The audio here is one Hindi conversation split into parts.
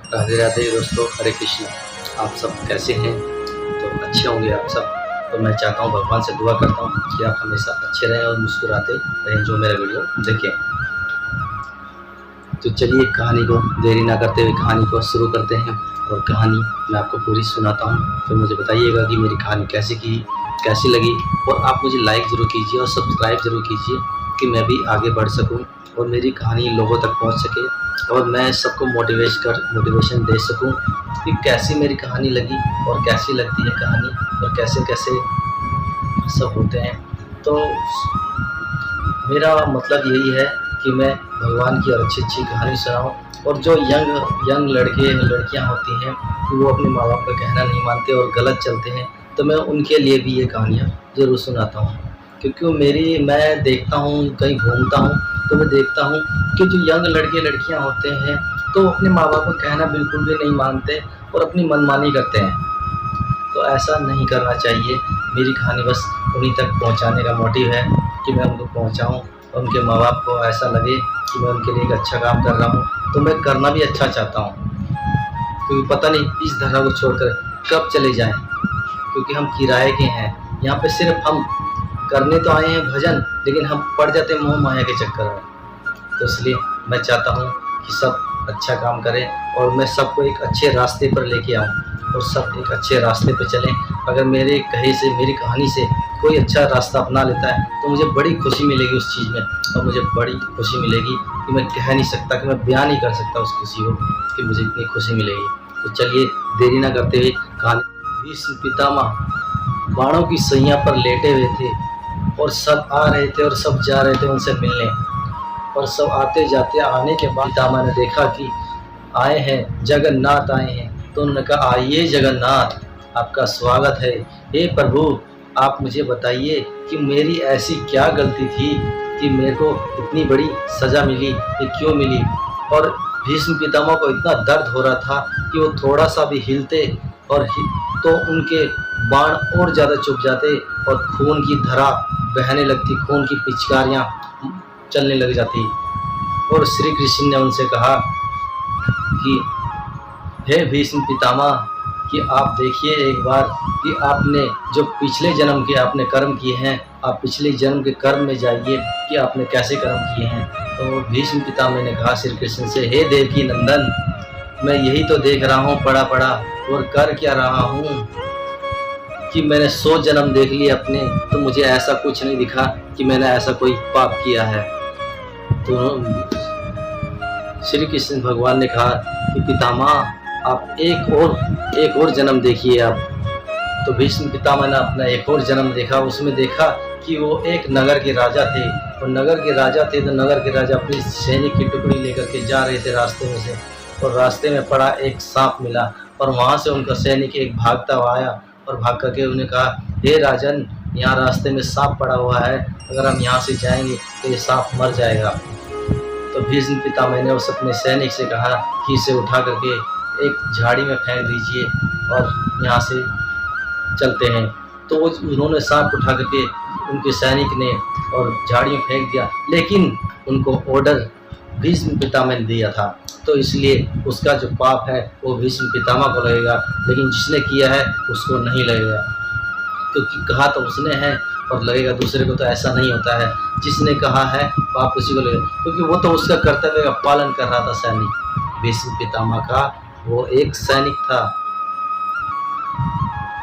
राधे राधे दोस्तों, हरे कृष्ण। आप सब कैसे हैं? तो अच्छे होंगे आप सब। तो मैं चाहता हूँ, भगवान से दुआ करता हूँ कि आप हमेशा अच्छे रहें और मुस्कुराते रहें जो मेरा वीडियो देखें। तो चलिए कहानी को देरी ना करते हुए कहानी को शुरू करते हैं। और कहानी मैं आपको पूरी सुनाता हूँ, तो मुझे बताइएगा कि मेरी कहानी कैसी लगी। और आप मुझे लाइक ज़रूर कीजिए और सब्सक्राइब ज़रूर कीजिए कि मैं भी आगे बढ़ सकूँ और मेरी कहानी लोगों तक पहुँच सके और मैं सबको मोटिवेशन दे सकूं कि कैसी मेरी कहानी लगी और कैसी लगती है कहानी और कैसे कैसे सब होते हैं। तो मेरा मतलब यही है कि मैं भगवान की अच्छी अच्छी कहानी सुनाऊं। और जो यंग लड़के लड़कियां होती हैं कि वो अपने माँ बाप का कहना नहीं मानते और गलत चलते हैं, तो मैं उनके लिए भी ये कहानियाँ ज़रूर सुनाता हूँ। क्योंकि मैं देखता हूँ, कहीं घूमता हूँ तो मैं देखता हूँ कि जो यंग लड़के लड़कियाँ होते हैं तो अपने माँ बाप का कहना बिल्कुल भी नहीं मानते और अपनी मनमानी करते हैं। तो ऐसा नहीं करना चाहिए। मेरी कहानी बस उन्हीं तक पहुंचाने का मोटिव है कि मैं उनको पहुंचाऊं और उनके माँ बाप को ऐसा लगे कि मैं उनके लिए एक अच्छा काम कर रहा हूं। तो मैं करना भी अच्छा चाहता हूं, क्योंकि पता नहीं इस धरा को छोड़कर कब चले जाएं। क्योंकि हम किराए के हैं, यहाँ पे सिर्फ हम करने तो आए हैं भजन, लेकिन हम पड़ जाते हैं मोह माया के चक्कर में। तो इसलिए मैं चाहता हूँ कि सब अच्छा काम करें और मैं सबको एक अच्छे रास्ते पर लेके आऊँ और सब एक अच्छे रास्ते पर चलें। अगर मेरे कहे से, मेरी कहानी से कोई अच्छा रास्ता अपना लेता है तो मुझे बड़ी खुशी मिलेगी उस चीज़ में। और मुझे बड़ी खुशी मिलेगी कि मैं कह नहीं सकता, कि मैं बयान नहीं कर सकता उस खुशी को कि मुझे इतनी खुशी मिलेगी। तो चलिए देरी ना करते हुए कहानी। भीष्म पितामह बाणों की सैया पर लेटे हुए थे और सब आ रहे थे और सब जा रहे थे उनसे मिलने। और सब आते जाते आने के बाद पितामह ने देखा कि आए हैं, जगन्नाथ आए हैं। तो उन्होंने कहा, आइए जगन्नाथ, आपका स्वागत है। हे प्रभु, आप मुझे बताइए कि मेरी ऐसी क्या गलती थी कि मेरे को इतनी बड़ी सज़ा मिली, ये क्यों मिली। और भीष्म पितामह को इतना दर्द हो रहा था कि वो थोड़ा सा भी हिलते तो उनके बाण और ज़्यादा चुभ जाते और खून की धारा बहने लगती, खून की पिचकारियाँ चलने लग जाती। और श्री कृष्ण ने उनसे कहा कि हे भीष्म पितामह, कि आप देखिए एक बार कि आपने जो पिछले जन्म के आपने कर्म किए हैं, आप पिछले जन्म के कर्म में जाइए कि आपने कैसे कर्म किए हैं। तो भीष्म पितामह ने कहा श्री कृष्ण से, हे देवकी नंदन, मैं यही तो देख रहा हूँ पड़ा पड़ा और कर क्या रहा हूँ कि मैंने 100 जन्म देख लिए अपने, तो मुझे ऐसा कुछ नहीं दिखा कि मैंने ऐसा कोई पाप किया है। तो श्री कृष्ण भगवान ने कहा कि पितामह, आप एक और जन्म देखिए आप। तो भीष्म पितामह ने अपना एक और जन्म देखा। उसमें देखा कि वो एक नगर के राजा थे। और नगर के राजा थे तो नगर के राजा अपनी सैनिक की टुकड़ी लेकर के जा रहे थे रास्ते में से। और रास्ते में पड़ा एक सांप मिला और वहाँ से उनका सैनिक एक भागता हुआ आया और भाग करके उन्हें कहा, हे राजन, यहाँ रास्ते में सांप पड़ा हुआ है, अगर हम यहाँ से जाएंगे तो ये सांप मर जाएगा। तो भीष्म पितामह ने उस अपने सैनिक से कहा कि इसे उठा करके एक झाड़ी में फेंक दीजिए और यहाँ से चलते हैं। तो उन्होंने सांप उठा करके उनके सैनिक ने और झाड़ी में फेंक दिया, लेकिन उनको ऑर्डर भीष्म पितामह ने दिया था। तो इसलिए उसका जो पाप है वो भीष्म पितामह को लगेगा, लेकिन जिसने किया है उसको नहीं लगेगा। क्योंकि कहा तो उसने है और लगेगा दूसरे को, तो ऐसा नहीं होता है। जिसने कहा है पाप उसी को लगेगा, क्योंकि वो तो उसका कर्तव्य का पालन कर रहा था सैनिक। भीष्म पितामह का वो एक सैनिक था।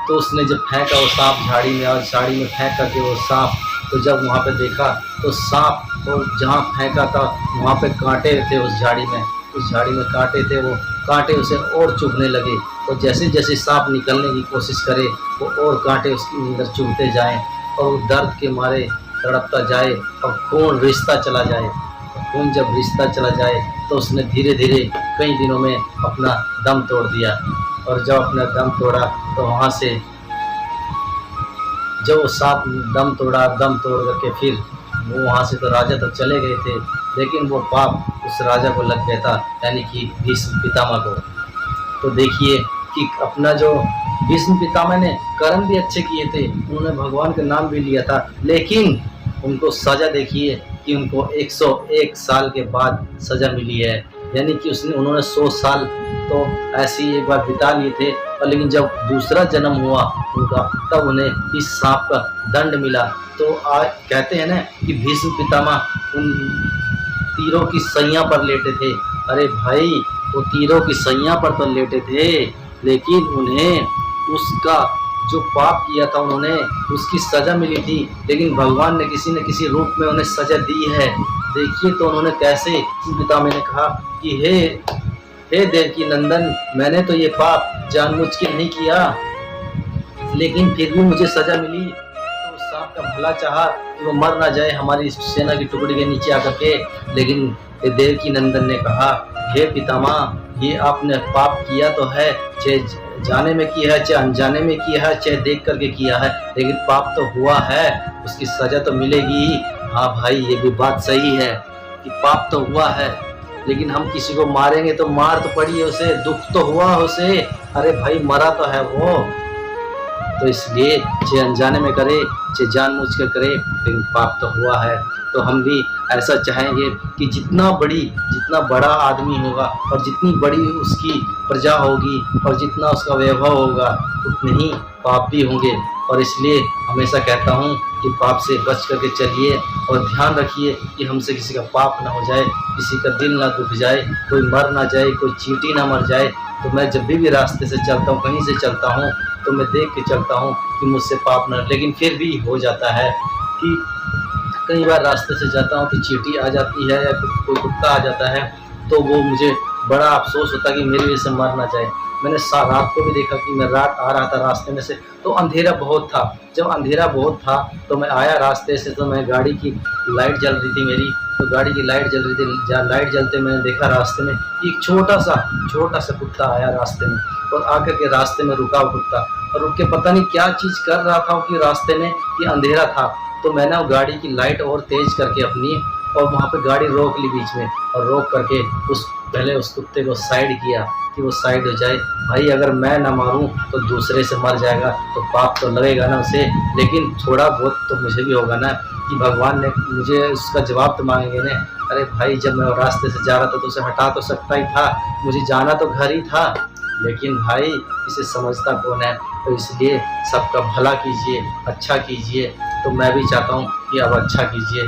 तो उसने जब फेंका वो सांप झाड़ी में, और झाड़ी में फेंक करके वो सांप, तो जब वहाँ पे देखा तो सांप, और जहाँ फेंका था वहाँ पे कांटे थे उस झाड़ी में, उस झाड़ी में कांटे थे। वो कांटे उसे और चुभने लगे और जैसे जैसे सांप निकलने की कोशिश करे वो और कांटे उसके अंदर चुभते जाएं और वो दर्द के मारे तड़पता जाए और खून रिश्ता चला जाए। खून जब रिश्ता चला जाए तो उसने धीरे धीरे कई दिनों में अपना दम तोड़ दिया। और जब अपना दम तोड़ा तो वहाँ से जब सांप दम तोड़ करके फिर वो वहाँ से, तो राजा तो चले गए थे, लेकिन वो पाप उस राजा को लग गया था, यानी कि भीष्म पितामह को। तो देखिए कि अपना जो भीष्म पितामह ने कर्म भी अच्छे किए थे, उन्होंने भगवान का नाम भी लिया था, लेकिन उनको सज़ा देखिए कि उनको 101 साल के बाद सज़ा मिली है। यानी कि उन्होंने 100 साल तो ऐसे ही एक बार बिता लिए थे, और लेकिन जब दूसरा जन्म हुआ उनका, तब उन्हें इस सांप का दंड मिला। तो आज कहते हैं ना कि भीष्म पितामह उन तीरों की सैया पर लेटे थे। अरे भाई, वो तीरों की सैया पर तो लेटे थे, लेकिन उन्हें उसका जो पाप किया था उन्होंने उसकी सज़ा मिली थी, लेकिन भगवान ने किसी न किसी रूप में उन्हें सज़ा दी है। देखिए तो उन्होंने कैसे, पितामह ने कहा कि हे देवकी नंदन, मैंने तो ये पाप जानबूझ के नहीं किया, लेकिन फिर भी मुझे सज़ा मिली। तो उस सांप का भला चाहा कि वो मर ना जाए हमारी सेना की टुकड़ी के नीचे आकर के, लेकिन देवकी नंदन ने कहा, हे पितामह, ये आपने पाप किया तो है, चाहे जाने में किया है, चाहे अनजाने में किया है, चाहे देख करके किया है, लेकिन पाप तो हुआ है, उसकी सज़ा तो मिलेगी ही। हाँ भाई, ये भी बात सही है कि पाप तो हुआ है, लेकिन हम किसी को मारेंगे तो मार तो पड़ी है उसे, दुख तो हुआ उसे। अरे भाई, मरा तो है वो। तो इसलिए चाहे अनजाने में करे, चाहे जानबूझ कर करे, लेकिन पाप तो हुआ है। तो हम भी ऐसा चाहेंगे कि जितना बड़ा आदमी होगा और जितनी बड़ी उसकी प्रजा होगी और जितना उसका वैभव होगा, उतने ही पाप भी होंगे। और इसलिए हमेशा कहता हूँ कि पाप से बच करके चलिए, और ध्यान रखिए कि हमसे किसी का पाप ना हो जाए, किसी का दिल ना दुख जाए, कोई मर ना जाए, कोई चींटी ना मर जाए। तो मैं जब भी रास्ते से चलता हूँ, कहीं से चलता हूँ, तो मैं देख के चलता हूँ कि मुझसे पाप ना, लेकिन फिर भी हो जाता है कि कई बार रास्ते से जाता हूँ कि चींटी आ जाती है या कोई कुत्ता आ जाता है, तो वो मुझे बड़ा अफसोस होता है कि मेरी वजह से मर ना जाए। मैंने रात को भी देखा कि मैं रात आ रहा था रास्ते में से, तो अंधेरा बहुत था। जब अंधेरा बहुत था तो मैं आया रास्ते से, तो मैं गाड़ी की लाइट जल रही थी मेरी, तो गाड़ी की लाइट जल रही थी। लाइट जलते मैंने देखा रास्ते में एक छोटा सा कुत्ता आया रास्ते में, और आकर के रास्ते में रुका कुत्ता, और रुक के पता नहीं क्या चीज़ कर रहा था कि रास्ते में, कि अंधेरा था। तो मैंने वो गाड़ी की लाइट और तेज़ करके अपनी, और वहाँ पे गाड़ी रोक ली बीच में, और रोक करके पहले उस कुत्ते को साइड किया कि वो साइड हो जाए। भाई, अगर मैं ना मारूं तो दूसरे से मर जाएगा, तो पाप तो लगेगा ना उसे, लेकिन थोड़ा बहुत तो मुझे भी होगा ना कि भगवान ने मुझे उसका जवाब तो मांगेंगे ना। अरे भाई, जब मैं रास्ते से जा रहा था तो उसे हटा तो सकता ही था, मुझे जाना तो घर ही था, लेकिन भाई इसे समझता कौन है। तो इसलिए सबका भला कीजिए, अच्छा कीजिए। तो मैं भी चाहता हूँ कि अब अच्छा कीजिए।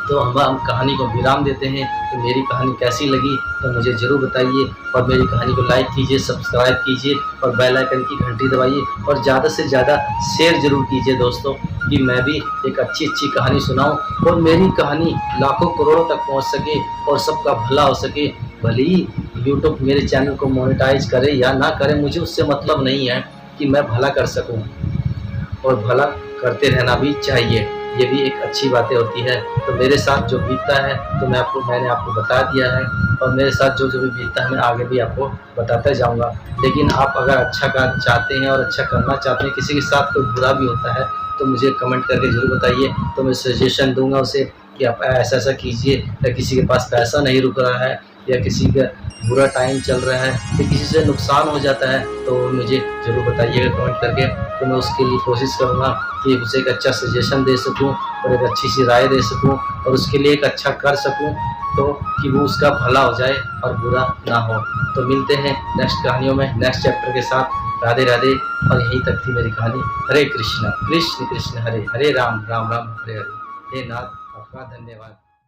तो हम कहानी को विराम देते हैं। तो मेरी कहानी कैसी लगी तो मुझे ज़रूर बताइए, और मेरी कहानी को लाइक कीजिए, सब्सक्राइब कीजिए, और बेल आइकन की घंटी दबाइए, और ज़्यादा से ज़्यादा शेयर ज़रूर कीजिए दोस्तों, कि मैं भी एक अच्छी कहानी सुनाऊं, और मेरी कहानी लाखों करोड़ों तक पहुंच सके, और सबका भला हो सके। भले ही यूट्यूब मेरे चैनल को मोनेटाइज करे या ना करे, मुझे उससे मतलब नहीं है, कि मैं भला कर सकूँ, और भला करते रहना भी चाहिए, ये भी एक अच्छी बातें होती है। तो मेरे साथ जो बीतता है तो मैंने आपको बता दिया है, और मेरे साथ जो भी बीतता है मैं आगे भी आपको बताता जाऊंगा। लेकिन आप अगर अच्छा कर चाहते हैं और अच्छा करना चाहते हैं, किसी के साथ कोई बुरा भी होता है, तो मुझे कमेंट करके ज़रूर बताइए, तो मैं सजेशन दूंगा उसे कि आप ऐसा ऐसा कीजिए। या किसी के पास पैसा नहीं रुक रहा है, या किसी का बुरा टाइम चल रहा है, या किसी से नुकसान हो जाता है, तो मुझे ज़रूर बताइएगा कमेंट करके। तो मैं उसके लिए कोशिश करूँगा कि उसे एक अच्छा सजेशन दे सकूँ, और एक अच्छी सी राय दे सकूँ, और उसके लिए एक अच्छा कर सकूँ, तो कि वो उसका भला हो जाए और बुरा ना हो। तो मिलते हैं नेक्स्ट कहानियों में, नेक्स्ट चैप्टर के साथ। राधे राधे। और यहीं तक थी मेरी कहानी। हरे कृष्ण कृष्ण कृष्ण हरे हरे, राम राम राम हरे हरे। हे नाथ, आपका धन्यवाद।